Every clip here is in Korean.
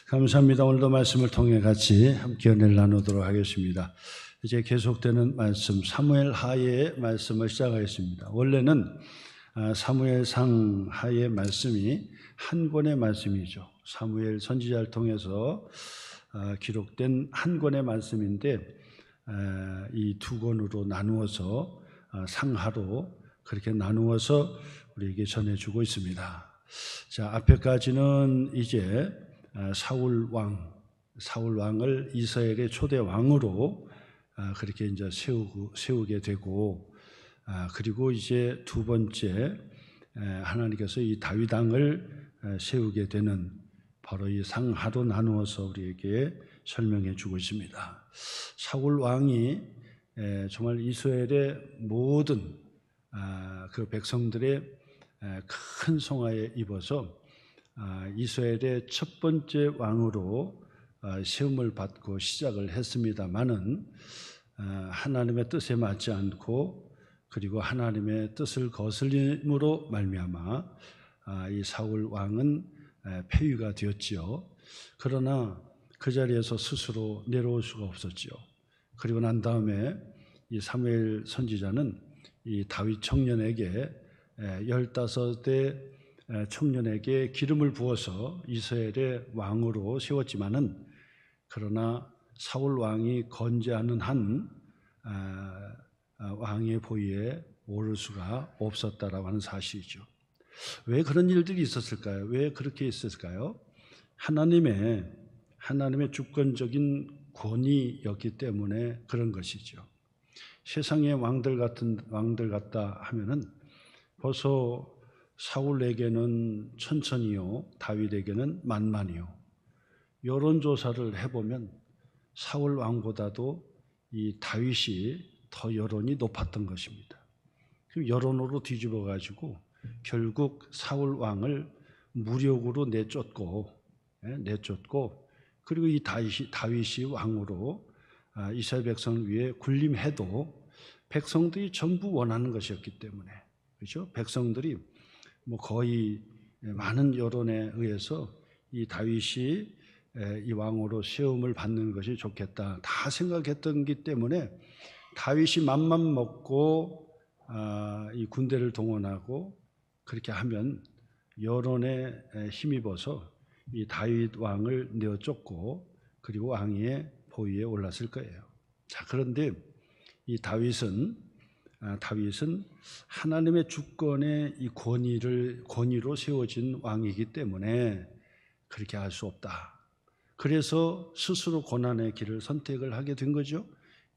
감사합니다. 오늘도 말씀을 통해 같이 함께 은혜를 나누도록 하겠습니다. 이제 계속되는 말씀, 사무엘 하의 말씀을 시작하겠습니다. 원래는 사무엘상 하의 말씀이 한 권의 말씀이죠. 사무엘 선지자를 통해서 기록된 한 권의 말씀인데 이 두 권으로 나누어서 상하로 그렇게 나누어서 우리에게 전해주고 있습니다. 자, 앞에까지는 이제 사울 왕을 이스라엘의 초대 왕으로 그렇게 이제 세우게 되고, 그리고 이제 두 번째 하나님께서 이 다윗 왕을 세우게 되는 바로 이 상하로 나누어서 우리에게 설명해 주고 있습니다. 사울 왕이 정말 이스라엘의 모든 그 백성들의 큰 성화에 입어서 이스라엘의 첫 번째 왕으로 세움을 받고 시작을 했습니다마는 하나님의 뜻에 맞지 않고 그리고 하나님의 뜻을 거슬림으로 말미암아 이 사울 왕은 폐위가 되었지요. 그러나 그 자리에서 스스로 내려올 수가 없었지요. 그리고 난 다음에 이 사무엘 선지자는 이 다윗 청년에게 15대 청년에게 기름을 부어서 이스라엘의 왕으로 세웠지만은, 그러나 사울 왕이 건재하는 한 왕의 보위에 오를 수가 없었다라고 하는 사실이죠. 왜 그런 일들이 있었을까요? 왜 그렇게 있었을까요? 하나님의 주권적인 권위였기 때문에 그런 것이죠. 세상의 왕들 같다 하면은 벌써 사울에게는 천천히요, 다윗에게는 만만히요. 여론조사를 해보면 사울 왕보다도 이 다윗이 더 여론이 높았던 것입니다. 여론으로 뒤집어가지고 결국 사울 왕을 무력으로 내쫓고 그리고 이 다윗이 왕으로 이스라엘 백성을 위해 군림해도 백성들이 전부 원하는 것이었기 때문에, 그렇죠? 백성들이 거의 많은 여론에 의해서 이 다윗이 이 왕으로 세움을 받는 것이 좋겠다 다 생각했던 기 때문에 다윗이 맘만 먹고 이 군대를 동원하고 그렇게 하면 여론에 힘입어서 이 다윗 왕을 내어쫓고 그리고 왕위의 보위에 올랐을 거예요. 자, 그런데 이 다윗은 하나님의 주권의 이 권위로 세워진 왕이기 때문에 그렇게 할 수 없다. 그래서 스스로 고난의 길을 선택을 하게 된 거죠.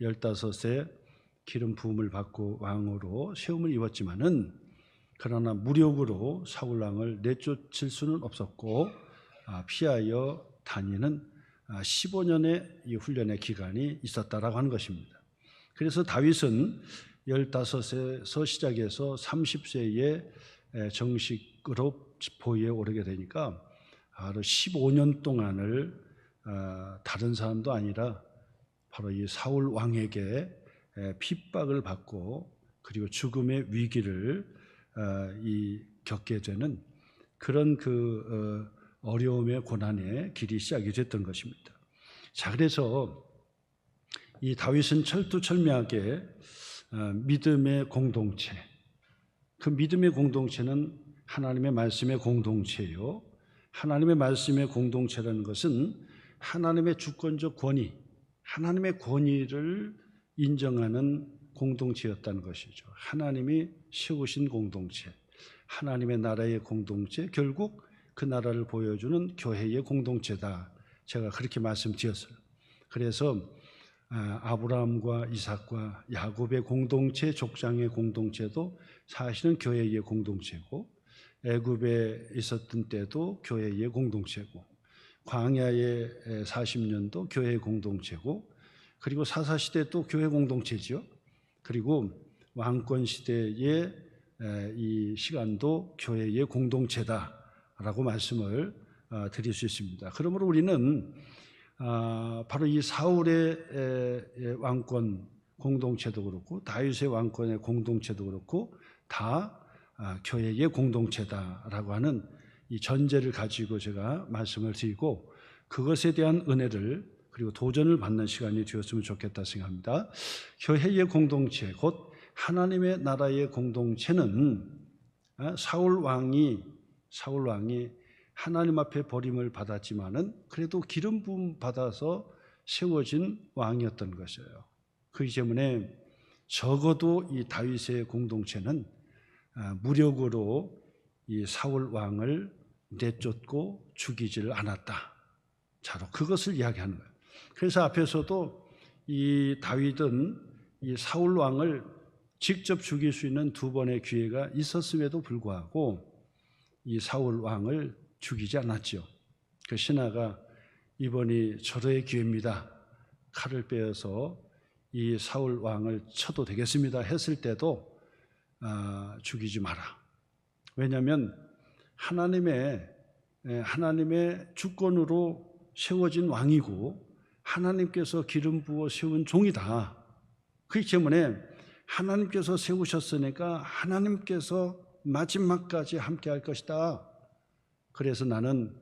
15세 기름 부음을 받고 왕으로 세움을 입었지만은, 그러나 무력으로 사울 왕을 내쫓을 수는 없었고 피하여 다니는 15년의 이 훈련의 기간이 있었다라고 하는 것입니다. 그래서 다윗은 15세에서 시작해서 30세에 정식으로 보위에 오르게 되니까 바로 15년 동안을 다른 사람도 아니라 바로 이 사울 왕에게 핍박을 받고 그리고 죽음의 위기를 겪게 되는 그런 어려움의 고난의 길이 시작이 됐던 것입니다. 자, 그래서 이 다윗은 철두철미하게 믿음의 공동체, 그 믿음의 공동체는 하나님의 말씀의 공동체요. 하나님의 말씀의 공동체라는 것은 하나님의 주권적 권위, 하나님의 권위를 인정하는 공동체였다는 것이죠. 하나님이 세우신 공동체, 하나님의 나라의 공동체, 결국 그 나라를 보여주는 교회의 공동체다. 제가 그렇게 말씀드렸어요. 그래서 아브라함과 이삭과 야곱의 공동체, 족장의 공동체도 사실은 교회의 공동체고, 애굽에 있었던 때도 교회의 공동체고, 광야의 40년도 교회의 공동체고, 그리고 사사시대도 교회 공동체죠. 그리고 왕권시대의 이 시간도 교회의 공동체다라고 말씀을 드릴 수 있습니다. 그러므로 우리는 바로 이 사울의 왕권 공동체도 그렇고 다윗의 왕권의 공동체도 그렇고 다 교회의 공동체다라고 하는 이 전제를 가지고 제가 말씀을 드리고, 그것에 대한 은혜를 그리고 도전을 받는 시간이 되었으면 좋겠다 생각합니다. 교회의 공동체, 곧 하나님의 나라의 공동체는 사울 왕이 하나님 앞에 버림을 받았지만은 그래도 기름 부음 받아서 세워진 왕이었던 것이에요. 그렇기 때문에 적어도 이 다윗의 공동체는 무력으로 이 사울 왕을 내쫓고 죽이지를 않았다. 자로 그것을 이야기하는 거예요. 그래서 앞에서도 이 다윗은 이 사울 왕을 직접 죽일 수 있는 두 번의 기회가 있었음에도 불구하고 이 사울 왕을 죽이지 않았죠. 그 신하가 이번이 절호의 기회입니다. 칼을 빼어서 이 사울 왕을 쳐도 되겠습니다 했을 때도 죽이지 마라. 왜냐하면 하나님의 주권으로 세워진 왕이고 하나님께서 기름 부어 세운 종이다. 그렇기 때문에 하나님께서 세우셨으니까 하나님께서 마지막까지 함께할 것이다. 그래서 나는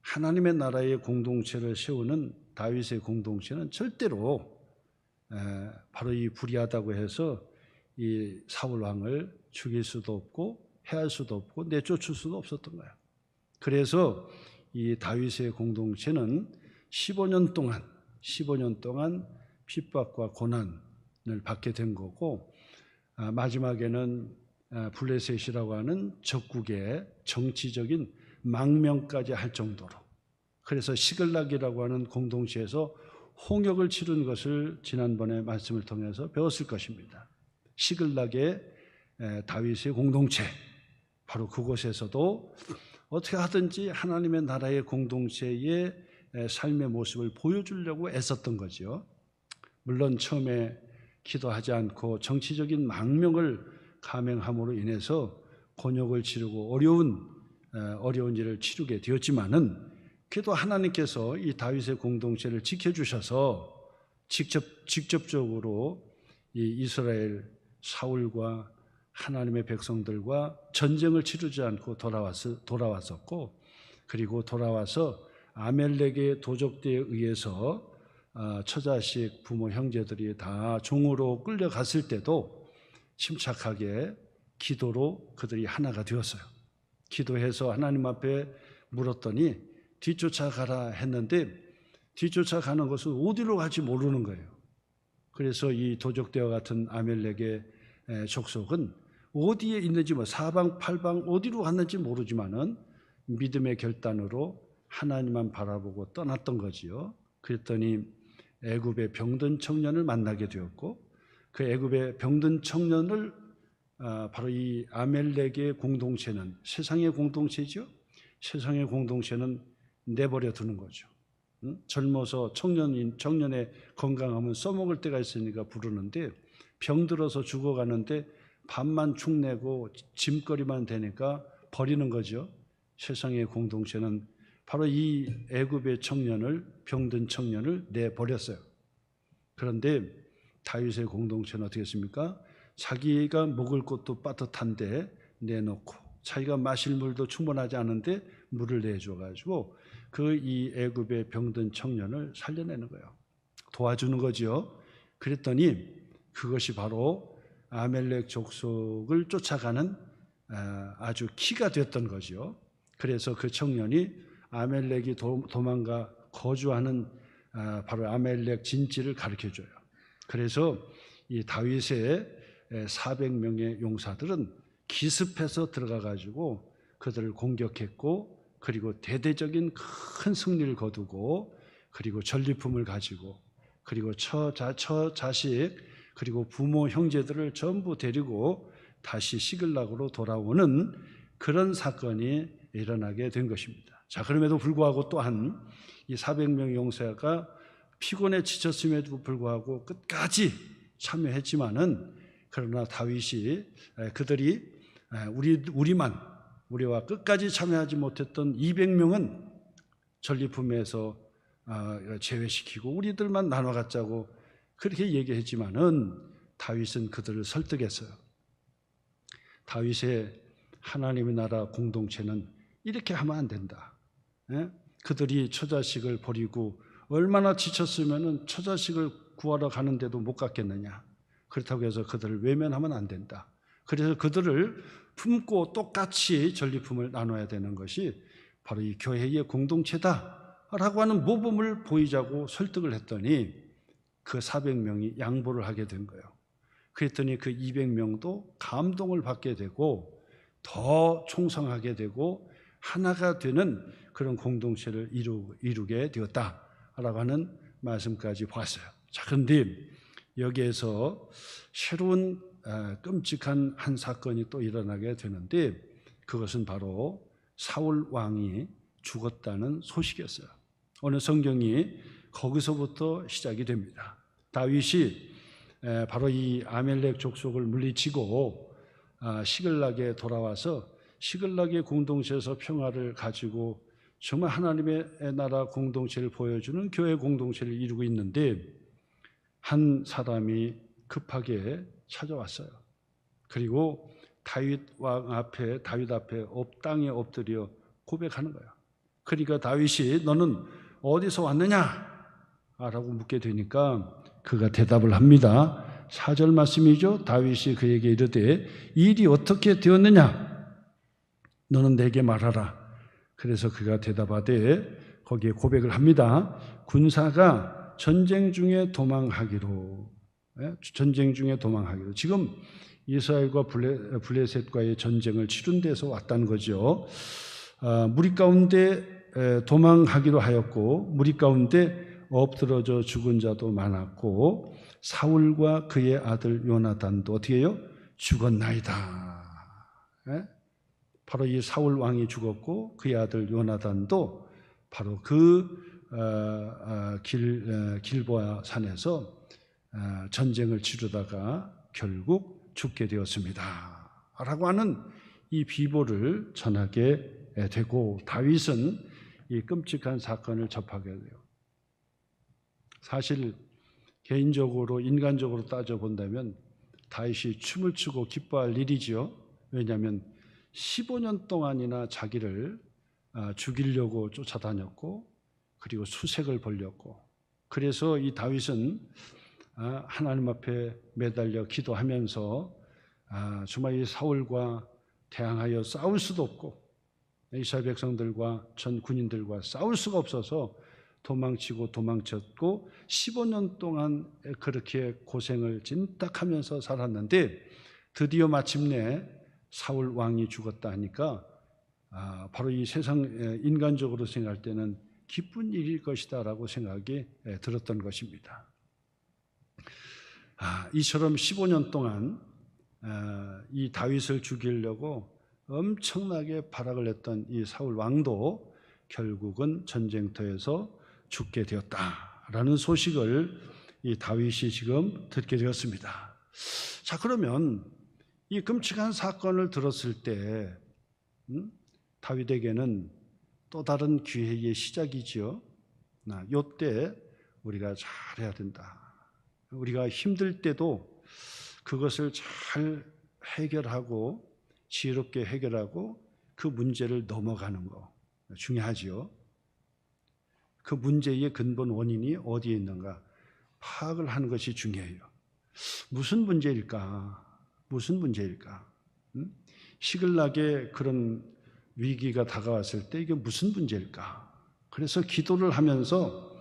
하나님의 나라의 공동체를 세우는 다윗의 공동체는 절대로 바로 이 불의하다고 해서 이 사울 왕을 죽일 수도 없고 해할 수도 없고 내쫓을 수도 없었던 거예요. 그래서 이 다윗의 공동체는 15년 동안 핍박과 고난을 받게 된 거고, 마지막에는 블레셋이라고 하는 적국의 정치적인 망명까지 할 정도로, 그래서 시글락이라고 하는 공동체에서 홍역을 치른 것을 지난번에 말씀을 통해서 배웠을 것입니다. 시글락의 다윗의 공동체, 바로 그곳에서도 어떻게 하든지 하나님의 나라의 공동체의 삶의 모습을 보여주려고 애썼던 거죠. 물론 처음에 기도하지 않고 정치적인 망명을 감행함으로 인해서 곤욕을 치르고 어려운 일을 치르게 되었지만은, 그래도 하나님께서 이 다윗의 공동체를 지켜주셔서 직접적으로 이 이스라엘 사울과 하나님의 백성들과 전쟁을 치르지 않고 돌아왔었고, 그리고 돌아와서 아멜렉의 도적대에 의해서 처자식 부모 형제들이 다 종으로 끌려갔을 때도 침착하게 기도로 그들이 하나가 되었어요. 기도해서 하나님 앞에 물었더니 뒤쫓아가라 했는데, 뒤쫓아가는 것은 어디로 갈지 모르는 거예요. 그래서 이 도적대와 같은 아멜렉의 족속은 어디에 있는지 사방팔방 어디로 갔는지 모르지만은 믿음의 결단으로 하나님만 바라보고 떠났던 거지요. 그랬더니 애굽의 병든 청년을 만나게 되었고, 그 애굽의 병든 청년을 바로 이 아멜렉의 공동체는 세상의 공동체죠. 세상의 공동체는 내버려 두는 거죠. 젊어서 청년의 건강하면 써먹을 때가 있으니까 부르는데, 병들어서 죽어가는데 밥만 축내고 짐거리만 되니까 버리는 거죠. 세상의 공동체는 바로 이 애굽의 병든 청년을 내버렸어요. 그런데 다윗의 공동체는 어떻게 했습니까? 자기가 먹을 것도 빠듯한데 내놓고, 자기가 마실 물도 충분하지 않은데 물을 내줘가지고 이 애굽의 병든 청년을 살려내는 거예요. 도와주는 거죠. 그랬더니 그것이 바로 아멜렉 족속을 쫓아가는 아주 키가 됐던 거죠. 그래서 그 청년이 아멜렉이 도망가 거주하는 바로 아멜렉 진지를 가르쳐줘요. 그래서 이 다윗의 400명의 용사들은 기습해서 들어가가지고 그들을 공격했고, 그리고 대대적인 큰 승리를 거두고, 그리고 전리품을 가지고, 그리고 처자식 그리고 부모 형제들을 전부 데리고 다시 시글락으로 돌아오는 그런 사건이 일어나게 된 것입니다. 자, 그럼에도 불구하고 또한 이 400명의 용사가 피곤에 지쳤음에도 불구하고 끝까지 참여했지만은, 그러나 다윗이 그들이 우리와 끝까지 참여하지 못했던 200명은 전리품에서 제외시키고 우리들만 나눠 갖자고 그렇게 얘기했지만은, 다윗은 그들을 설득했어요. 다윗의 하나님의 나라 공동체는 이렇게 하면 안 된다. 그들이 처자식을 버리고 얼마나 지쳤으면 처자식을 구하러 가는데도 못 갔겠느냐. 그렇다고 해서 그들을 외면하면 안 된다. 그래서 그들을 품고 똑같이 전리품을 나눠야 되는 것이 바로 이 교회의 공동체다라고 하는 모범을 보이자고 설득을 했더니 그 400명이 양보를 하게 된 거예요. 그랬더니 그 200명도 감동을 받게 되고 더 총성하게 되고 하나가 되는 그런 공동체를 이루게 되었다라고 하는 말씀까지 봤어요. 자, 그런데 여기에서 새로운 끔찍한 한 사건이 또 일어나게 되는데 그것은 바로 사울 왕이 죽었다는 소식이었어요. 오늘 성경이 거기서부터 시작이 됩니다. 다윗이 바로 이 아멜렉 족속을 물리치고 시글락에 돌아와서 시글락의 공동체에서 평화를 가지고 정말 하나님의 나라 공동체를 보여주는 교회 공동체를 이루고 있는데 한 사람이 급하게 찾아왔어요. 그리고 다윗 앞에 땅에 엎드려 고백하는 거예요. 그러니까 다윗이 너는 어디서 왔느냐? 라고 묻게 되니까 그가 대답을 합니다. 4절 말씀이죠. 다윗이 그에게 이르되 일이 어떻게 되었느냐? 너는 내게 말하라. 그래서 그가 대답하되 거기에 고백을 합니다. 군사가 전쟁 중에 도망하기로. 지금 이스라엘과 블레셋과의 전쟁을 치른 데서 왔다는 거죠. 무리 가운데 도망하기로 하였고 무리 가운데 엎드러져 죽은 자도 많았고 사울과 그의 아들 요나단도 어떻게 해요? 죽었나이다. 바로 이 사울 왕이 죽었고 그의 아들 요나단도 바로 그 길보아 산에서 전쟁을 치르다가 결국 죽게 되었습니다. 라고 하는 이 비보를 전하게 되고 다윗은 이 끔찍한 사건을 접하게 돼요. 사실 개인적으로 인간적으로 따져본다면 다윗이 춤을 추고 기뻐할 일이죠. 왜냐하면 15년 동안이나 자기를 죽이려고 쫓아다녔고 그리고 수색을 벌였고 그래서 이 다윗은 하나님 앞에 매달려 기도하면서 정말 이 사울과 대항하여 싸울 수도 없고 이스라엘 백성들과 전 군인들과 싸울 수가 없어서 도망치고 도망쳤고 15년 동안 그렇게 고생을 진딱하면서 살았는데 드디어 마침내 사울 왕이 죽었다 하니까 바로 이 세상 인간적으로 생각할 때는 기쁜 일일 것이다 라고 생각이 들었던 것입니다. 이처럼 15년 동안 이 다윗을 죽이려고 엄청나게 발악을 했던 이 사울 왕도 결국은 전쟁터에서 죽게 되었다라는 소식을 이 다윗이 지금 듣게 되었습니다. 자, 그러면 이 끔찍한 사건을 들었을 때 다윗에게는 또 다른 기회의 시작이지요. 이때 우리가 잘해야 된다. 우리가 힘들 때도 그것을 잘 해결하고 지혜롭게 해결하고 그 문제를 넘어가는 거 중요하지요. 그 문제의 근본 원인이 어디에 있는가 파악을 하는 것이 중요해요. 무슨 문제일까? 시글락에 그런 위기가 다가왔을 때 이게 무슨 문제일까? 그래서 기도를 하면서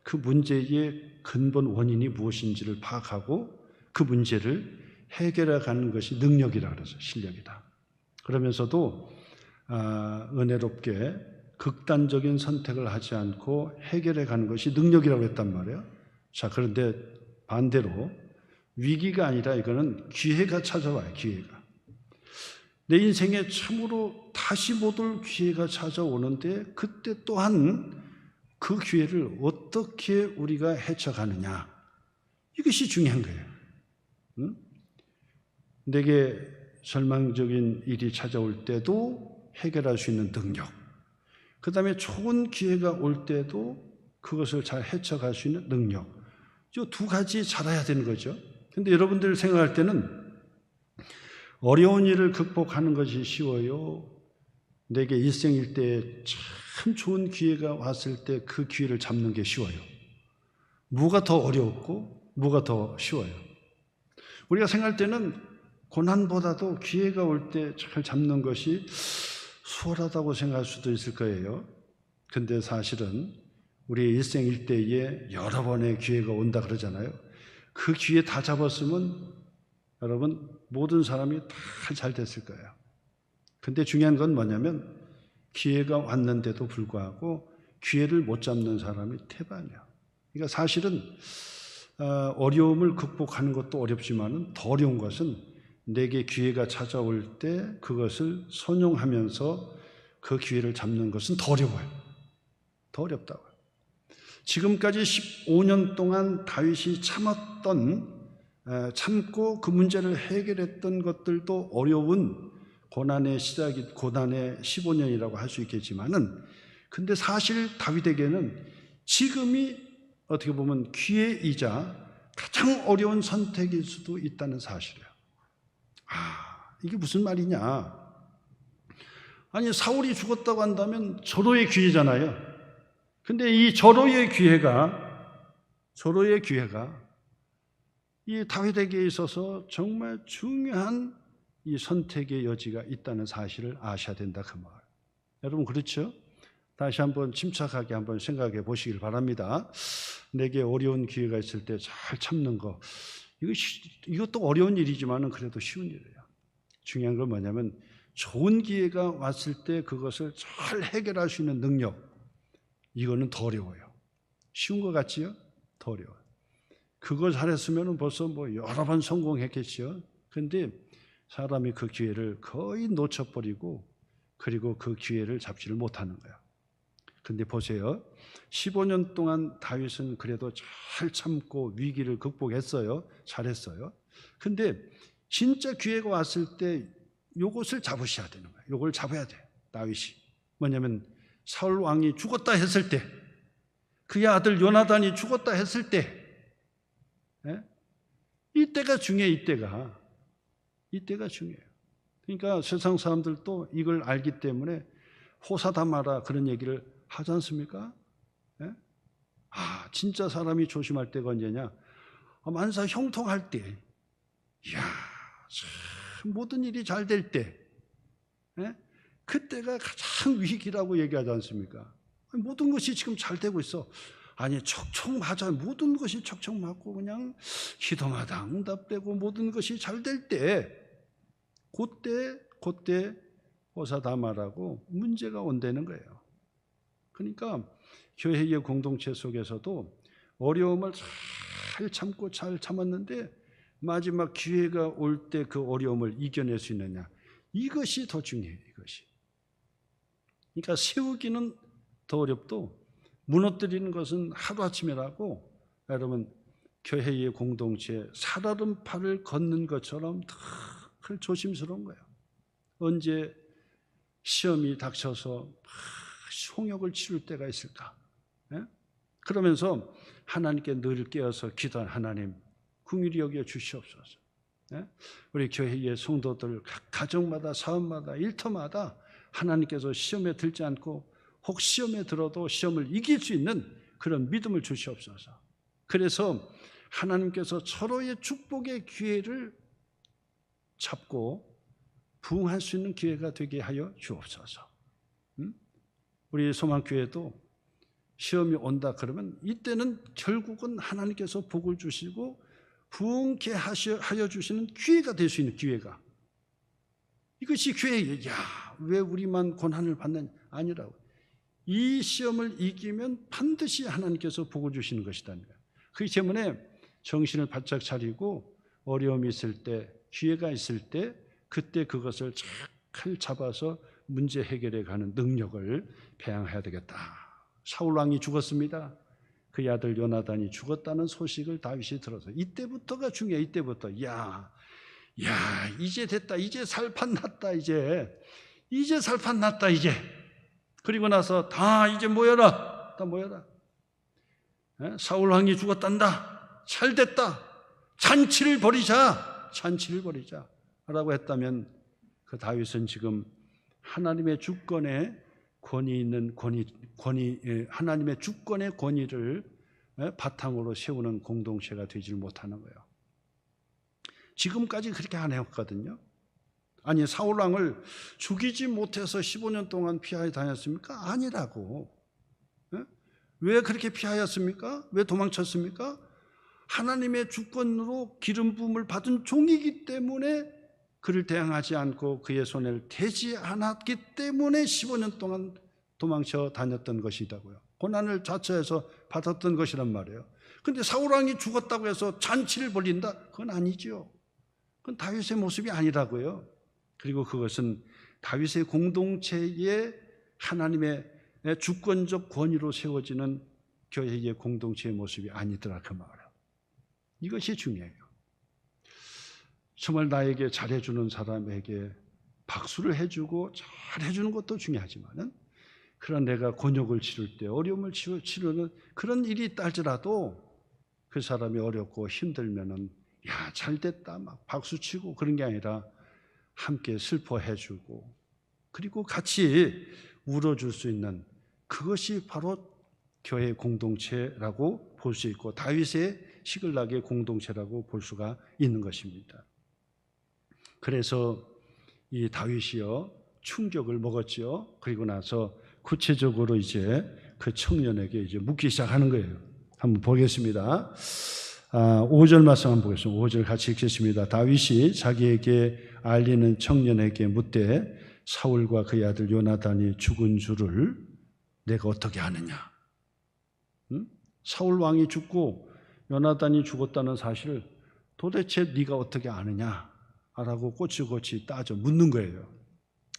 그 문제의 근본 원인이 무엇인지를 파악하고 그 문제를 해결해 가는 것이 능력이라 그래서 실력이다. 그러면서도 은혜롭게 극단적인 선택을 하지 않고 해결해 가는 것이 능력이라고 했단 말이에요. 자, 그런데 반대로 위기가 아니라 이거는 기회가 찾아와요. 기회가. 내 인생에 참으로 다시 못 올 기회가 찾아오는데 그때 또한 그 기회를 어떻게 우리가 헤쳐가느냐 이것이 중요한 거예요. 내게 절망적인 일이 찾아올 때도 해결할 수 있는 능력, 그 다음에 좋은 기회가 올 때도 그것을 잘 헤쳐갈 수 있는 능력, 이 두 가지 잘해야 되는 거죠. 그런데 여러분들 생각할 때는 어려운 일을 극복하는 것이 쉬워요? 내게 일생일대에 참 좋은 기회가 왔을 때 그 기회를 잡는 게 쉬워요. 뭐가 더 어려웠고 뭐가 더 쉬워요? 우리가 생각할 때는 고난보다도 기회가 올 때 잘 잡는 것이 수월하다고 생각할 수도 있을 거예요. 근데 사실은 우리의 일생일대에 여러 번의 기회가 온다 그러잖아요. 그 기회 다 잡았으면 여러분 모든 사람이 다 잘 됐을 거예요. 근데 중요한 건 뭐냐면 기회가 왔는데도 불구하고 기회를 못 잡는 사람이 태반이야. 그러니까 사실은 어려움을 극복하는 것도 어렵지만 더 어려운 것은 내게 기회가 찾아올 때 그것을 선용하면서 그 기회를 잡는 것은 더 어려워요. 더 어렵다고요. 지금까지 15년 동안 다윗이 참고 그 문제를 해결했던 것들도 어려운 고난의 시작이 고난의 15년이라고 할 수 있겠지만은 근데 사실 다윗에게는 지금이 어떻게 보면 기회이자 가장 어려운 선택일 수도 있다는 사실이에요. 이게 무슨 말이냐? 아니 사울이 죽었다고 한다면 절호의 기회잖아요. 근데 이 절호의 기회가 이 다윗에게 있어서 정말 중요한 이 선택의 여지가 있다는 사실을 아셔야 된다 그 말. 여러분 그렇죠? 다시 한번 침착하게 한번 생각해 보시길 바랍니다. 내게 어려운 기회가 있을 때 잘 참는 거 이것도 어려운 일이지만은 그래도 쉬운 일이에요. 중요한 건 뭐냐면 좋은 기회가 왔을 때 그것을 잘 해결할 수 있는 능력 이거는 더 어려워요. 쉬운 것 같지요? 더 어려워요. 그걸 잘했으면 벌써 여러 번 성공했겠죠. 그런데 사람이 그 기회를 거의 놓쳐버리고 그리고 그 기회를 잡지를 못하는 거예요. 근데 보세요. 15년 동안 다윗은 그래도 잘 참고 위기를 극복했어요. 잘했어요. 근데 진짜 기회가 왔을 때 이것을 잡으셔야 되는 거예요. 이걸 잡아야 돼요. 다윗이. 뭐냐면 사울 왕이 죽었다 했을 때 그의 아들 요나단이 죽었다 했을 때 이때가 중요해요. 이때가 중요해요. 그러니까 세상 사람들도 이걸 알기 때문에 호사다마라 그런 얘기를 하지 않습니까? 진짜 사람이 조심할 때가 언제냐? 만사 형통할 때, 모든 일이 잘 될 때, 그때가 가장 위기라고 얘기하지 않습니까? 모든 것이 지금 잘 되고 있어. 아니 척척 맞아요. 모든 것이 척척 맞고 그냥 기도마다 응답되고 모든 것이 잘 될 때, 그때 호사다마라고 문제가 온다는 거예요. 그러니까 교회의 공동체 속에서도 어려움을 잘 참고 잘 참았는데 마지막 기회가 올 때 그 어려움을 이겨낼 수 있느냐 이것이 더 중요해요. 이것이. 그러니까 세우기는 더 어렵도 무너뜨리는 것은 하루아침이라고 여러분 교회의 공동체 살얼음판을 걷는 것처럼 늘 조심스러운 거예요. 언제 시험이 닥쳐서 홍역을 치를 때가 있을까? 그러면서 하나님께 늘 깨어서 기도한 하나님 긍휼히 여겨 주시옵소서. 우리 교회의 성도들 각 가정마다 사업마다 일터마다 하나님께서 시험에 들지 않고 혹 시험에 들어도 시험을 이길 수 있는 그런 믿음을 주시옵소서. 그래서 하나님께서 서로의 축복의 기회를 잡고 부응할 수 있는 기회가 되게 하여 주옵소서. 우리 소망교회도 시험이 온다 그러면 이때는 결국은 하나님께서 복을 주시고 부응케 하여 주시는 기회가 될 수 있는 기회가. 이것이 교회예요. 왜 우리만 고난을 받느냐? 아니라고. 이 시험을 이기면 반드시 하나님께서 복을 주시는 것이다. 그렇기 때문에 정신을 바짝 차리고 어려움이 있을 때, 기회가 있을 때 그때 그것을 잘 잡아서 문제 해결해 가는 능력을 배양해야 되겠다. 사울 왕이 죽었습니다. 그의 아들 요나단이 죽었다는 소식을 다윗이 들어서 이때부터가 중요해. 이때부터 이제 됐다. 이제 살판 났다. 이제 살판 났다. 이제. 그리고 나서 다 이제 모여라. 다 모여라. 사울 왕이 죽었단다. 잘 됐다. 잔치를 벌이자. 라고 했다면 그 다윗은 지금 하나님의 주권에 권위 있는 하나님의 주권의 권위를 바탕으로 세우는 공동체가 되질 못하는 거예요. 지금까지 그렇게 안 해왔거든요. 아니, 사울 왕을 죽이지 못해서 15년 동안 피하여 다녔습니까? 아니라고. 왜 그렇게 피하였습니까? 왜 도망쳤습니까? 하나님의 주권으로 기름 부음을 받은 종이기 때문에 그를 대항하지 않고 그의 손을 대지 않았기 때문에 15년 동안 도망쳐 다녔던 것이다고요. 고난을 자처해서 받았던 것이란 말이에요. 그런데 사울 왕이 죽었다고 해서 잔치를 벌린다? 그건 아니죠. 그건 다윗의 모습이 아니라고요. 그리고 그것은 다윗의 공동체에 하나님의 주권적 권위로 세워지는 교회의 공동체의 모습이 아니더라 그 말이에요. 이것이 중요해요. 정말 나에게 잘해주는 사람에게 박수를 해주고 잘해주는 것도 중요하지만은 그런 내가 곤욕을 치를 때 어려움을 치르는 그런 일이 있다 할지라도 그 사람이 어렵고 힘들면은 야, 잘됐다 막 박수치고 그런 게 아니라 함께 슬퍼해주고 그리고 같이 울어줄 수 있는 그것이 바로 교회 공동체라고 볼 수 있고 다윗의 시글락의 공동체라고 볼 수가 있는 것입니다. 그래서 이 다윗이요 충격을 먹었죠. 그리고 나서 구체적으로 이제 그 청년에게 이제 묻기 시작하는 거예요. 한번 보겠습니다. 5절 말씀 한번 보겠습니다. 5절 같이 읽겠습니다. 다윗이 자기에게 알리는 청년에게 묻되 사울과 그의 아들 요나단이 죽은 줄을 내가 어떻게 아느냐? 사울 왕이 죽고 요나단이 죽었다는 사실을 도대체 네가 어떻게 아느냐? 라고 꼬치꼬치 따져 묻는 거예요.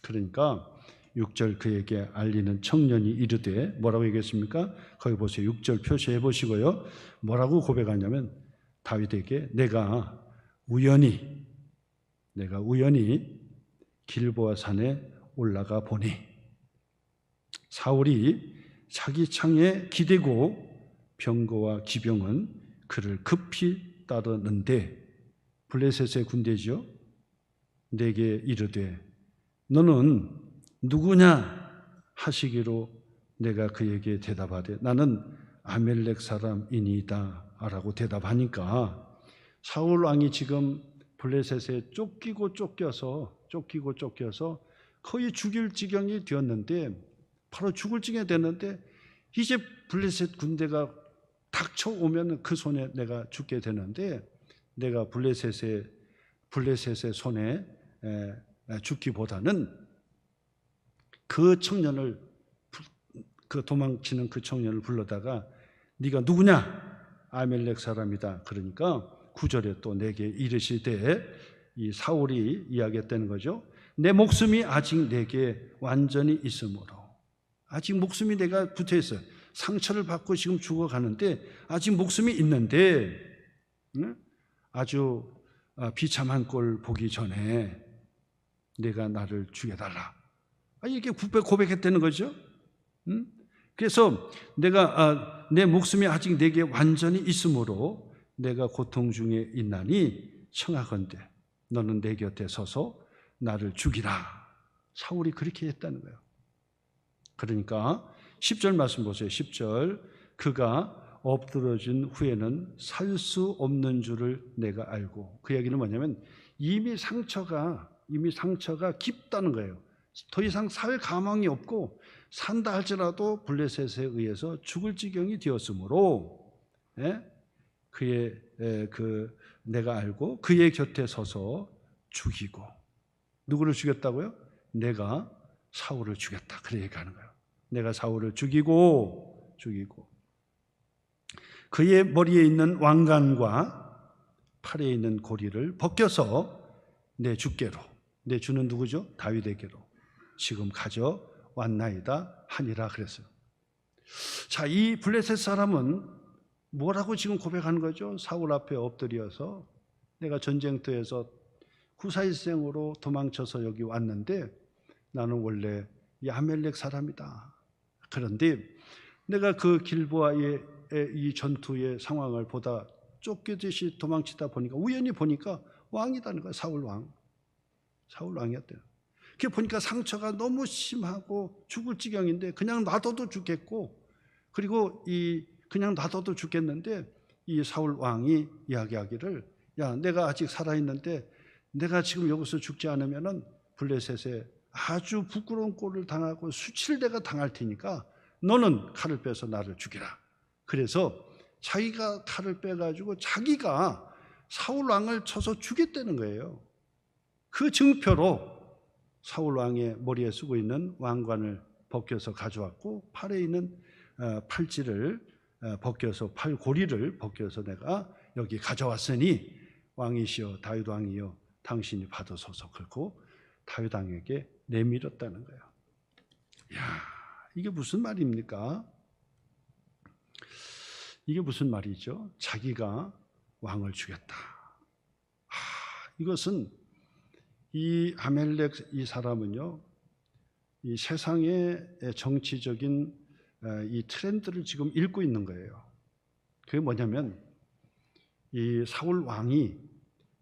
그러니까 6절 그에게 알리는 청년이 이르되 뭐라고 얘기했습니까? 거기 보세요. 6절 표시해 보시고요. 뭐라고 고백하냐면 다윗에게 내가 우연히 길보아 산에 올라가 보니 사울이 자기 창에 기대고 병거와 기병은 그를 급히 따르는데 블레셋의 군대죠. 내게 이르되 너는 누구냐 하시기로 내가 그에게 대답하되 나는 아멜렉 사람이니이다 라고 대답하니까 사울 왕이 지금 블레셋에 쫓기고 쫓겨서 거의 죽일 지경이 되었는데 바로 죽을 지경이 됐는데 이제 블레셋 군대가 닥쳐오면 그 손에 내가 죽게 되는데 내가 블레셋의 손에 죽기보다는 그 청년을 그 도망치는 그 청년을 불러다가 네가 누구냐? 아멜렉 사람이다. 그러니까 9절에 또 내게 이르시되 이 사울이 이야기했다는 거죠. 내 목숨이 아직 내게 완전히 있으므로 아직 목숨이 내가 붙어 있어요. 상처를 받고 지금 죽어가는데 아직 목숨이 있는데 아주 비참한 꼴 보기 전에 내가 나를 죽여달라. 이렇게 고백했다는 거죠. 그래서 내가 내 목숨이 아직 내게 완전히 있으므로 내가 고통 중에 있나니 청하건대 너는 내 곁에 서서 나를 죽이라. 사울이 그렇게 했다는 거예요. 그러니까 10절 말씀 보세요. 10절 그가 엎드러진 후에는 살 수 없는 줄을 내가 알고 그 얘기는 뭐냐면 이미 상처가 깊다는 거예요. 더 이상 살 가망이 없고 산다 할지라도 블레셋에 의해서 죽을 지경이 되었으므로 내가 알고 그의 곁에 서서 죽이고 누구를 죽였다고요? 내가 사울을 죽였다. 그래 얘기하는 거예요. 내가 사울을 죽이고 그의 머리에 있는 왕관과 팔에 있는 고리를 벗겨서 내 주께로 내 주는 누구죠? 다윗에게로 지금 가져왔나이다 하니라 그랬어요. 자, 이 블레셋 사람은 뭐라고 지금 고백하는 거죠? 사울 앞에 엎드려서 내가 전쟁터에서 후사일생으로 도망쳐서 여기 왔는데 나는 원래 이 아멜렉 사람이다. 그런데 내가 그 길보아의 이 전투의 상황을 보다 쫓기듯이 도망치다 보니까 우연히 보니까 왕이다는 거야. 사울 왕이었대요. 그게 보니까 상처가 너무 심하고 죽을 지경인데 그냥 놔둬도 죽겠고, 그리고 그냥 놔둬도 죽겠는데 이 사울 왕이 이야기하기를, 야, 내가 아직 살아있는데 내가 지금 여기서 죽지 않으면은 블레셋에 아주 부끄러운 꼴을 당하고 수칠대가 당할 테니까 너는 칼을 빼서 나를 죽이라. 그래서 자기가 칼을 빼가지고 자기가 사울 왕을 쳐서 죽였다는 거예요. 그 증표로 사울 왕의 머리에 쓰고 있는 왕관을 벗겨서 가져왔고, 팔에 있는 팔찌를 벗겨서, 팔고리를 벗겨서 내가 여기 가져왔으니 왕이시여 다윗 왕이여 당신이 받으소서. 그리고 다윗 왕에게 내밀었다는 거예요. 야, 이게 무슨 말입니까? 이게 무슨 말이죠? 자기가 왕을 죽였다. 이것은 이 아멜렉 이 사람은요, 이 세상의 정치적인 이 트렌드를 지금 읽고 있는 거예요. 그게 뭐냐면 이 사울 왕이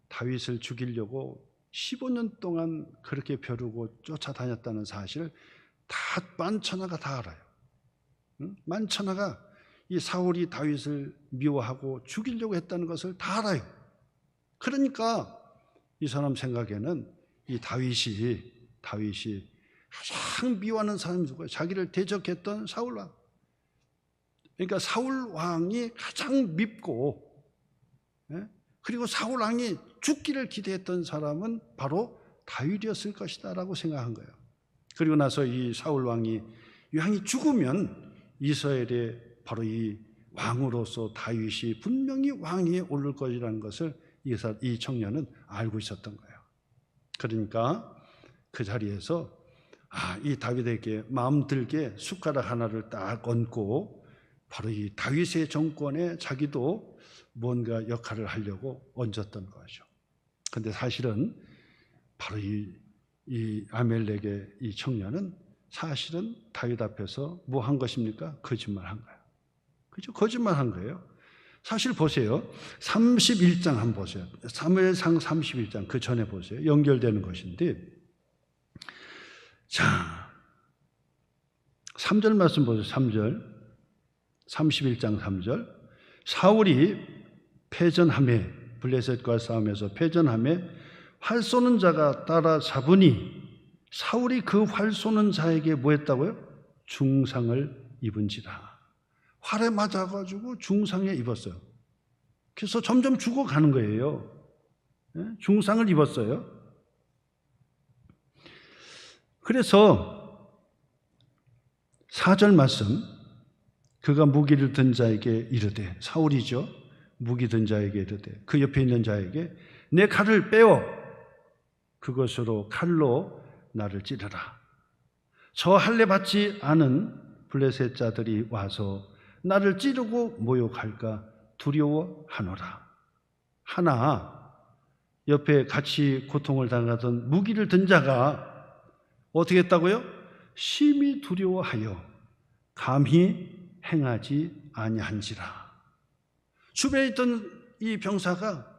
다윗을 죽이려고 15년 동안 그렇게 벼르고 쫓아다녔다는 사실을 다 만천하가 다 알아요. 만천하가 이 사울이 다윗을 미워하고 죽이려고 했다는 것을 다 알아요. 그러니까 이 사람 생각에는 이 다윗이 가장 미워하는 사람이 누구예요? 자기를 대적했던 사울 왕. 그러니까 사울 왕이 가장 밉고, 그리고 사울 왕이 죽기를 기대했던 사람은 바로 다윗이었을 것이다라고 생각한 거예요. 그리고 나서 이 사울 왕이 죽으면 이스라엘의 바로 이 왕으로서 다윗이 분명히 왕위에 오를 것이라는 것을 이 청년은 알고 있었던 거예요. 그러니까 그 자리에서 이 다윗에게 마음 들게 숟가락 하나를 딱 얹고 바로 이 다윗의 정권에 자기도 뭔가 역할을 하려고 얹었던 거죠. 그런데 사실은 바로 이 아멜렉의 이 청년은 사실은 다윗 앞에서 뭐 한 것입니까? 거짓말한 거예요. 그죠? 거짓말한 거예요. 사실 보세요. 31장 한번 보세요. 사무엘상 31장 그 전에 보세요. 연결되는 것인데, 자 3절 말씀 보세요. 3절 31장 3절 사울이 패전하매, 블레셋과 싸움에서 패전하매 활 쏘는 자가 따라잡으니 사울이 그 활 쏘는 자에게 뭐 했다고요? 중상을 입은지라. 활에 맞아가지고 중상에 입었어요. 그래서 점점 죽어가는 거예요. 중상을 입었어요. 그래서 4절 말씀, 그가 무기를 든 자에게 이르되, 사울이죠. 무기 든 자에게 이르되, 그 옆에 있는 자에게 내 칼을 빼어 그것으로 칼로 나를 찌르라. 저 할례 받지 않은 블레셋 자들이 와서 나를 찌르고 모욕할까 두려워하노라. 하나, 옆에 같이 고통을 당하던 무기를 든 자가 어떻게 했다고요? 심히 두려워하여 감히 행하지 아니한지라. 주변에 있던 이 병사가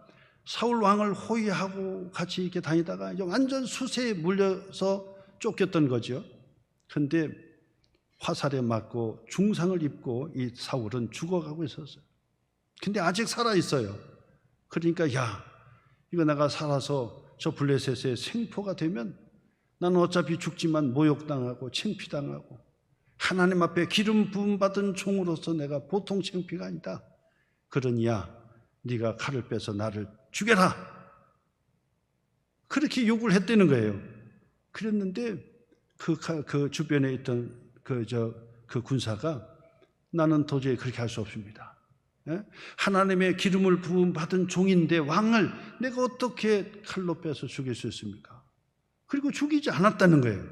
사울 왕을 호위하고 같이 이렇게 다니다가 이제 완전 수세에 물려서 쫓겼던 거죠. 그런데 화살에 맞고 중상을 입고 이 사울은 죽어가고 있었어요. 근데 아직 살아있어요. 그러니까 이거 내가 살아서 저 블레셋의 생포가 되면 나는 어차피 죽지만 모욕당하고 창피당하고 하나님 앞에 기름 부음 받은 종으로서 내가 보통 창피가 아니다. 그러니 네가 칼을 빼서 나를 죽여라. 그렇게 요구를 했다는 거예요. 그랬는데 그 주변에 있던 그 군사가 나는 도저히 그렇게 할 수 없습니다. 하나님의 기름을 부음 받은 종인데 왕을 내가 어떻게 칼로 빼서 죽일 수 있습니까? 그리고 죽이지 않았다는 거예요.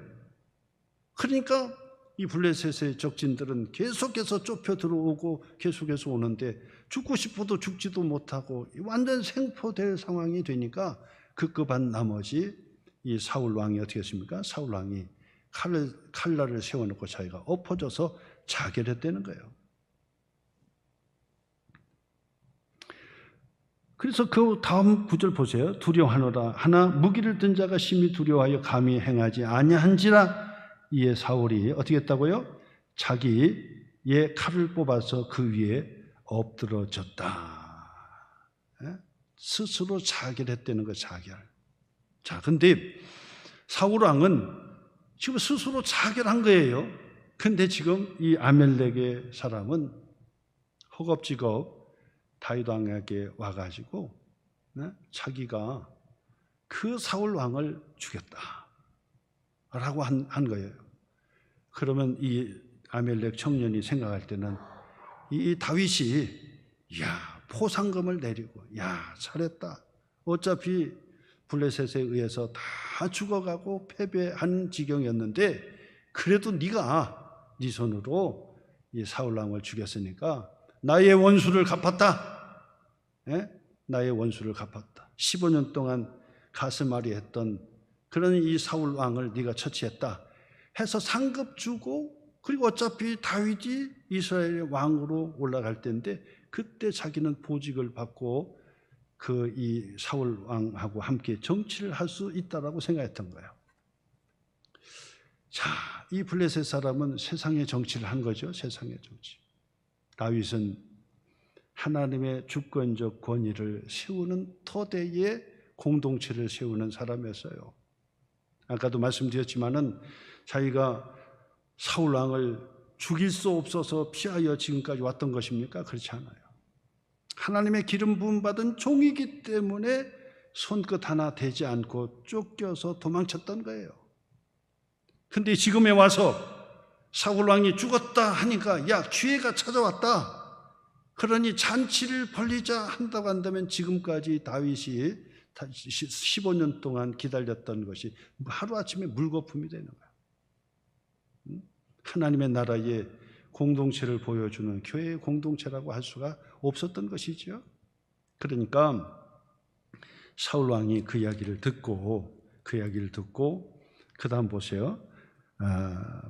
그러니까 이 블레셋의 적진들은 계속해서 좁혀 들어오고 계속해서 오는데 죽고 싶어도 죽지도 못하고 완전 생포될 상황이 되니까 급급한 나머지 이 사울 왕이 어떻게 했습니까? 사울 왕이 칼날을 세워놓고 자기가 엎어져서 자결했다는 거예요. 그래서 그 다음 구절 보세요. 두려워하노라. 하나 무기를 든 자가 심히 두려워하여 감히 행하지 아니한지라. 이에 사울이 어떻게 했다고요? 자기의 칼을 뽑아서 그 위에 엎드러졌다. 스스로 자결했다는 거, 자결. 자, 근데 사울 왕은 지금 스스로 자결한 거예요. 근데 지금 이 아멜렉의 사람은 허겁지겁 다윗 왕에게 와가지고 자기가 그 사울 왕을 죽였다라고 한 거예요. 그러면 이 아멜렉 청년이 생각할 때는 이 다윗이 포상금을 내리고 잘했다. 어차피 블레셋에 의해서 다 죽어가고 패배한 지경이었는데 그래도 네가 네 손으로 이 사울 왕을 죽였으니까 나의 원수를 갚았다. 나의 원수를 갚았다. 15년 동안 가슴앓이 했던 그런 이 사울 왕을 네가 처치했다 해서 상급 주고, 그리고 어차피 다윗이 이스라엘의 왕으로 올라갈 때인데 그때 자기는 보직을 받고 그 이 사울 왕하고 함께 정치를 할 수 있다라고 생각했던 거예요. 자, 이 블레셋 사람은 세상의 정치를 한 거죠. 세상의 정치. 다윗은 하나님의 주권적 권위를 세우는 토대의 공동체를 세우는 사람이었어요. 아까도 말씀드렸지만은 자기가 사울 왕을 죽일 수 없어서 피하여 지금까지 왔던 것입니까? 그렇지 않아요. 하나님의 기름 부음 받은 종이기 때문에 손끝 하나 대지 않고 쫓겨서 도망쳤던 거예요. 근데 지금에 와서 사울 왕이 죽었다 하니까 기회가 찾아왔다. 그러니 잔치를 벌리자 한다고 한다면 지금까지 다윗이 15년 동안 기다렸던 것이 하루아침에 물거품이 되는 거야. 하나님의 나라의 공동체를 보여주는 교회의 공동체라고 할 수가 없었던 것이죠. 그러니까 사울 왕이 그 이야기를 듣고 그 다음 보세요.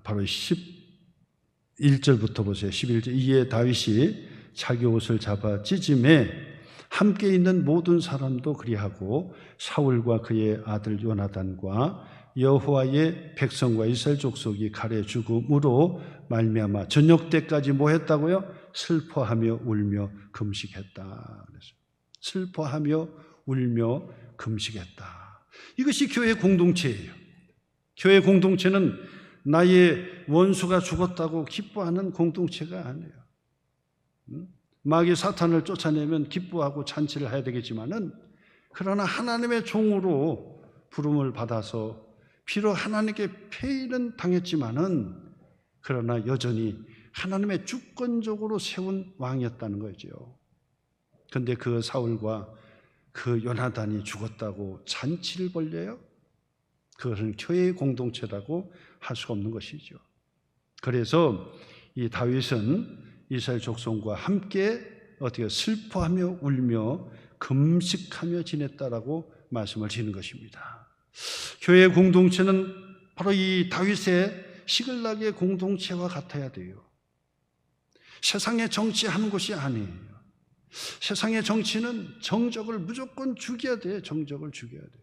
바로 11절부터 보세요. 11절. 이에 다윗이 자기 옷을 잡아 찢음에 함께 있는 모든 사람도 그리하고 사울과 그의 아들 요나단과 여호와의 백성과 이스라엘 족속이 칼에 죽음으로 말미암아 저녁 때까지 뭐 했다고요? 슬퍼하며 울며 금식했다. 그래서 슬퍼하며 울며 금식했다. 이것이 교회 공동체예요. 교회 공동체는 나의 원수가 죽었다고 기뻐하는 공동체가 아니에요. 마귀 사탄을 쫓아내면 기뻐하고 잔치를 해야 되겠지만은, 그러나 하나님의 종으로 부름을 받아서 비록 하나님께 폐위는 당했지만은 그러나 여전히 하나님의 주권적으로 세운 왕이었다는 거죠. 그런데 그 사울과 그 요나단이 죽었다고 잔치를 벌려요? 그것은 교회의 공동체라고 할 수 없는 것이죠. 그래서 이 다윗은 이스라엘 족속과 함께 어떻게 슬퍼하며 울며 금식하며 지냈다라고 말씀을 드리는 것입니다. 교회의 공동체는 바로 이 다윗의 시글락의 공동체와 같아야 돼요. 세상의 정치하는 것이 아니에요. 세상의 정치는 정적을 무조건 죽여야 돼요. 정적을 죽여야 돼요.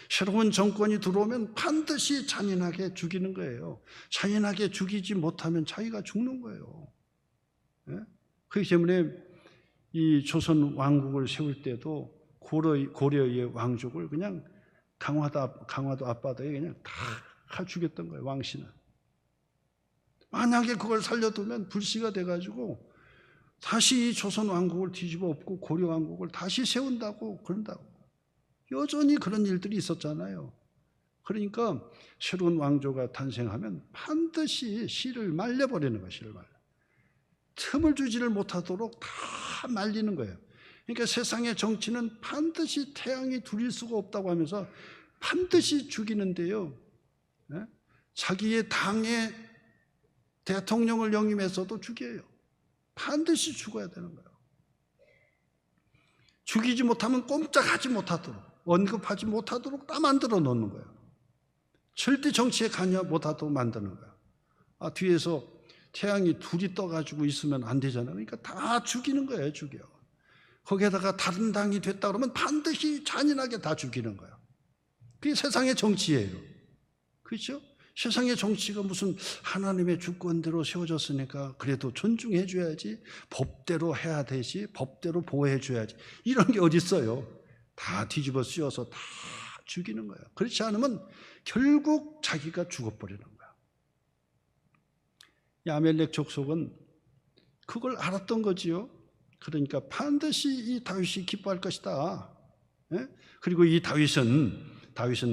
새로운 정권이 들어오면 반드시 잔인하게 죽이는 거예요. 잔인하게 죽이지 못하면 자기가 죽는 거예요. 그렇기 때문에 이 조선 왕국을 세울 때도 고려의 왕족을 그냥 강화도 앞바다에 그냥 다 죽였던 거예요. 왕신을. 만약에 그걸 살려두면 불씨가 돼가지고 다시 이 조선 왕국을 뒤집어 엎고 고려 왕국을 다시 세운다고 그런다고. 여전히 그런 일들이 있었잖아요. 그러니까 새로운 왕조가 탄생하면 반드시 씨를 말려버리는 거예요. 씨를 말려. 틈을 주지를 못하도록 다 말리는 거예요. 그러니까 세상의 정치는 반드시 태양이 둘일 수가 없다고 하면서 반드시 죽이는데요. 자기의 당의 대통령을 영임해서도 죽여요. 반드시 죽어야 되는 거예요. 죽이지 못하면 꼼짝하지 못하도록, 언급하지 못하도록 다 만들어 놓는 거예요. 절대 정치에 관여 못하도록 만드는 거예요. 뒤에서 태양이 둘이 떠가지고 있으면 안 되잖아요. 그러니까 다 죽이는 거예요. 죽여. 거기에다가 다른 당이 됐다 그러면 반드시 잔인하게 다 죽이는 거예요. 그게 세상의 정치예요. 그렇죠? 세상의 정치가 무슨 하나님의 주권대로 세워졌으니까 그래도 존중해 줘야지, 법대로 해야 되지, 법대로 보호해 줘야지, 이런 게 어디 있어요. 다 뒤집어 씌워서 다 죽이는 거예요. 그렇지 않으면 결국 자기가 죽어버리는 거예요. 이 아멜렉 족속은 그걸 알았던 거지요. 그러니까 반드시 이 다윗이 기뻐할 것이다. 예? 그리고 이 다윗은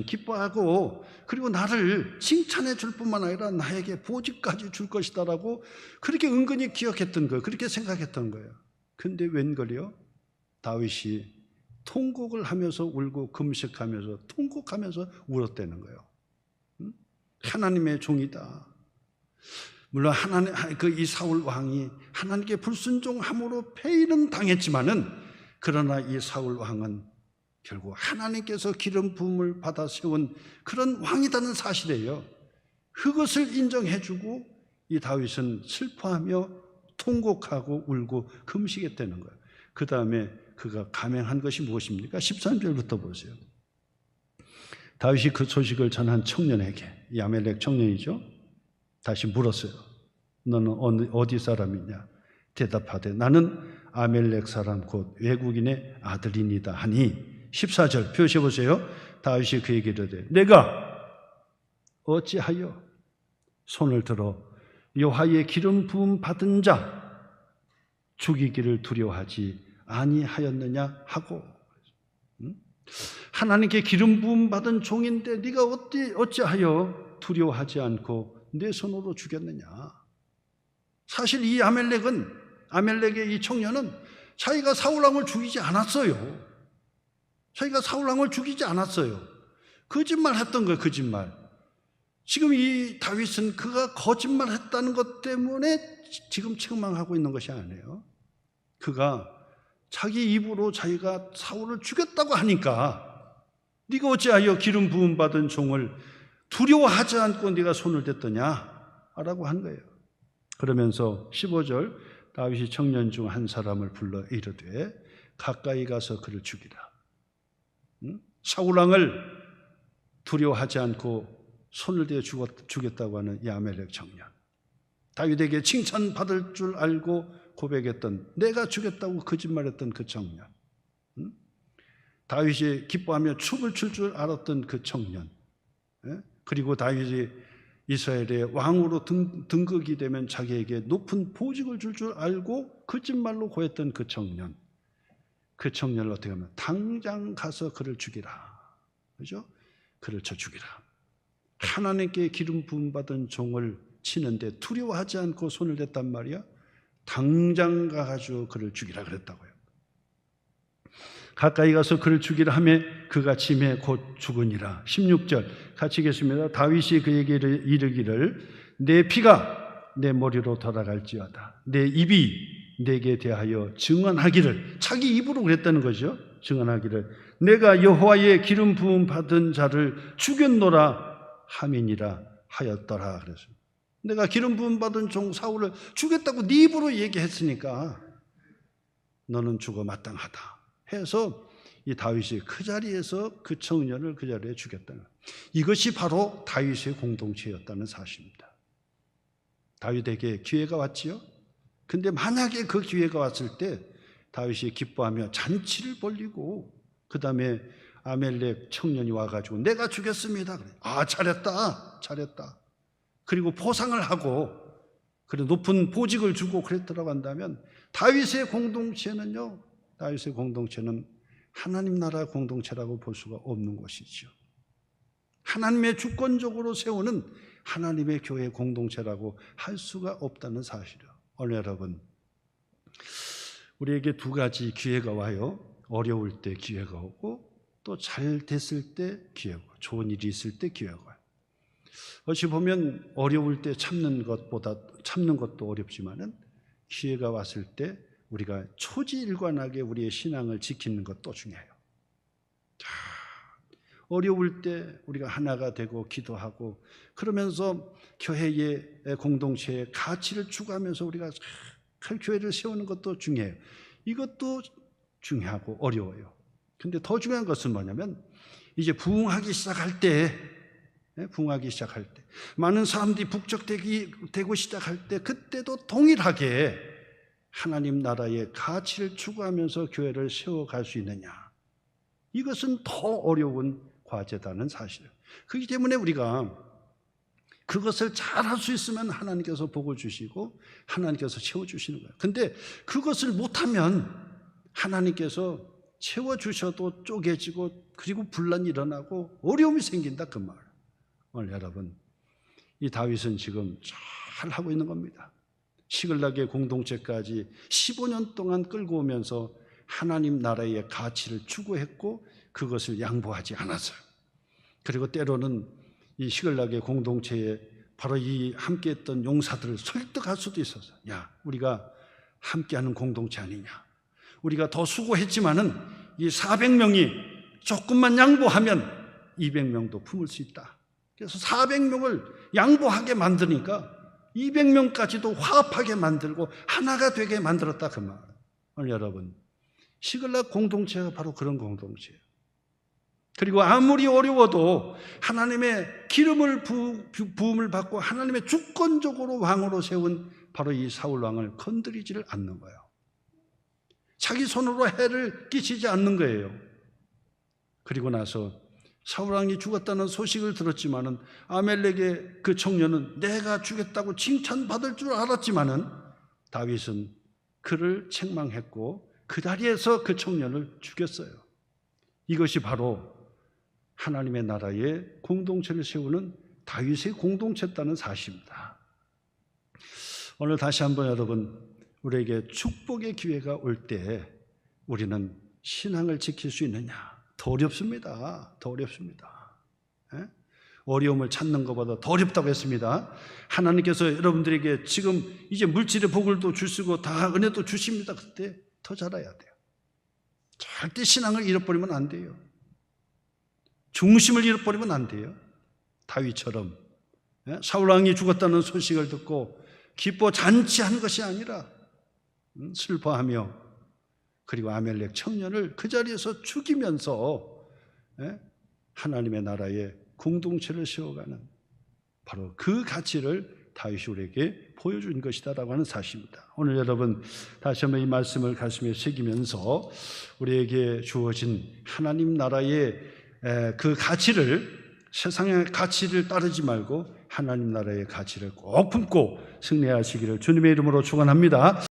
기뻐하고, 그리고 나를 칭찬해 줄 뿐만 아니라 나에게 보직까지 줄 것이다라고 그렇게 은근히 기억했던 거예요. 그렇게 생각했던 거예요. 근데 웬걸요? 다윗이 통곡을 하면서 울고 금식하면서 통곡하면서 울었다는 거예요. 하나님의 종이다. 물론 이 사울 왕이 하나님께 불순종함으로 폐위는 당했지만은, 그러나 이 사울 왕은 결국 하나님께서 기름 부음을 받아 세운 그런 왕이라는 사실이에요. 그것을 인정해주고 이 다윗은 슬퍼하며 통곡하고 울고 금식했다는 거예요. 그 다음에 그가 감행한 것이 무엇입니까? 13절부터 보세요. 다윗이 그 소식을 전한 청년에게, 이 아멜렉 청년이죠, 다시 물었어요. 너는 어디 사람이냐? 대답하되 나는 아멜렉 사람 곧 외국인의 아들이니다 하니, 14절 표시해 보세요. 다윗이 그에게 이르되 내가 어찌하여 손을 들어 여호와의 기름 부음 받은 자 죽이기를 두려워하지 아니하였느냐 하고, 하나님께 기름 부음 받은 종인데 네가 어찌하여 두려워하지 않고 내 손으로 죽였느냐. 사실 이 아멜렉의 이 청년은 자기가 사울왕을 죽이지 않았어요. 자기가 사울왕을 죽이지 않았어요. 거짓말했던 거예요. 거짓말. 지금 이 다윗은 그가 거짓말했다는 것 때문에 지금 책망하고 있는 것이 아니에요. 그가 자기 입으로 자기가 사울을 죽였다고 하니까 네가 어찌하여 기름 부음 받은 종을 두려워하지 않고 네가 손을 댔더냐 라고 한 거예요. 그러면서 15절 다윗이 청년 중 한 사람을 불러 이르되 가까이 가서 그를 죽이라. 사울왕을 두려워하지 않고 손을 대어 죽였다고 하는 이 아멜렉 청년, 다윗에게 칭찬받을 줄 알고 고백했던, 내가 죽였다고 거짓말했던 그 청년, 다윗이 기뻐하며 춤을 출 줄 알았던 그 청년, 그리고 다윗이 이스라엘의 왕으로 등극이 되면 자기에게 높은 보직을 줄 줄 알고 거짓말로 고했던 그 청년, 그 청년을 어떻게 하면 당장 가서 그를 죽이라. 그죠? 그를 쳐 죽이라. 하나님께 기름 부음 받은 종을 치는데 두려워하지 않고 손을 댔단 말이야. 당장 가가지고 그를 죽이라 그랬다고요. 가까이 가서 그를 죽이라 하며 그가 침에 곧 죽으니라. 16절 같이 읽겠습니다. 다윗이 그에게 이르기를 내 피가 내 머리로 돌아갈지어다. 내 입이 내게 대하여 증언하기를, 자기 입으로 그랬다는 거죠. 증언하기를 내가 여호와의 기름 부음 받은 자를 죽였노라 함이니라 하였더라. 그래서 내가 기름 부음 받은 종 사울을 죽였다고 네 입으로 얘기했으니까 너는 죽어 마땅하다 해서 이 다윗이 그 자리에서 그 청년을 그 자리에 죽였다는, 이것이 바로 다윗의 공동체였다는 사실입니다. 다윗에게 기회가 왔지요. 근데 만약에 그 기회가 왔을 때 다윗이 기뻐하며 잔치를 벌리고 그 다음에 아멜렉 청년이 와가지고 내가 죽였습니다. 아, 잘했다. 그리고 포상을 하고 그리고 높은 보직을 주고 그랬더라고 한다면 다윗의 공동체는 하나님 나라 공동체라고 볼 수가 없는 것이죠. 하나님의 주권적으로 세우는 하나님의 교회 공동체라고 할 수가 없다는 사실이에요. 오늘 여러분, 우리에게 두 가지 기회가 와요. 어려울 때 기회가 오고 또 잘 됐을 때 기회가 오고 좋은 일이 있을 때 기회가 와요. 어찌 보면 어려울 때 참는 것도 어렵지만은 기회가 왔을 때 우리가 초지일관하게 우리의 신앙을 지키는 것도 중요해요. 어려울 때 우리가 하나가 되고 기도하고 그러면서 교회의 공동체의 가치를 추구하면서 우리가 교회를 세우는 것도 중요해요. 이것도 중요하고 어려워요. 근데 더 중요한 것은 뭐냐면 이제 부흥하기 시작할 때 많은 사람들이 북적되고 시작할 때 그때도 동일하게 하나님 나라의 가치를 추구하면서 교회를 세워갈 수 있느냐, 이것은 더 어려운 과제다는 사실. 그렇기 때문에 우리가 그것을 잘할 수 있으면 하나님께서 복을 주시고 하나님께서 채워주시는 거예요. 근데 그것을 못하면 하나님께서 채워주셔도 쪼개지고 그리고 분란이 일어나고 어려움이 생긴다, 그 말. 오늘 여러분, 이 다윗은 지금 잘 하고 있는 겁니다. 시글락의 공동체까지 15년 동안 끌고 오면서 하나님 나라의 가치를 추구했고 그것을 양보하지 않았어요. 그리고 때로는 이 시글락의 공동체에 바로 이 함께했던 용사들을 설득할 수도 있었어요. 야, 우리가 함께하는 공동체 아니냐, 우리가 더 수고했지만은 이 400명이 조금만 양보하면 200명도 품을 수 있다. 그래서 400명을 양보하게 만드니까 200명까지도 화합하게 만들고 하나가 되게 만들었다, 그 말. 오늘 여러분, 시글락 공동체가 바로 그런 공동체예요. 그리고 아무리 어려워도 하나님의 기름을 부음을 받고 하나님의 주권적으로 왕으로 세운 바로 이 사울 왕을 건드리지를 않는 거예요. 자기 손으로 해를 끼치지 않는 거예요. 그리고 나서 사울 왕이 죽었다는 소식을 들었지만은 아멜렉의 그 청년은 내가 죽였다고 칭찬받을 줄 알았지만은 다윗은 그를 책망했고 그 자리에서 그 청년을 죽였어요. 이것이 바로 하나님의 나라의 공동체를 세우는 다윗의 공동체였다는 사실입니다. 오늘 다시 한번 여러분, 우리에게 축복의 기회가 올 때 우리는 신앙을 지킬 수 있느냐? 더 어렵습니다. 더 어렵습니다. 어려움을 찾는 것보다 더 어렵다고 했습니다. 하나님께서 여러분들에게 지금 이제 물질의 복을도 주시고 다 은혜도 주십니다. 그때 더 잘해야 돼요. 절대 신앙을 잃어버리면 안 돼요. 중심을 잃어버리면 안 돼요. 다윗처럼 사울왕이 죽었다는 소식을 듣고 기뻐 잔치한 것이 아니라 슬퍼하며 그리고 아멜렉 청년을 그 자리에서 죽이면서 하나님의 나라의 공동체를 세워가는 바로 그 가치를 다윗이 우리에게 보여준 것이다라고 하는 사실입니다. 오늘 여러분 다시 한번 이 말씀을 가슴에 새기면서 우리에게 주어진 하나님 나라의 그 가치를, 세상의 가치를 따르지 말고 하나님 나라의 가치를 꼭 품고 승리하시기를 주님의 이름으로 축원합니다.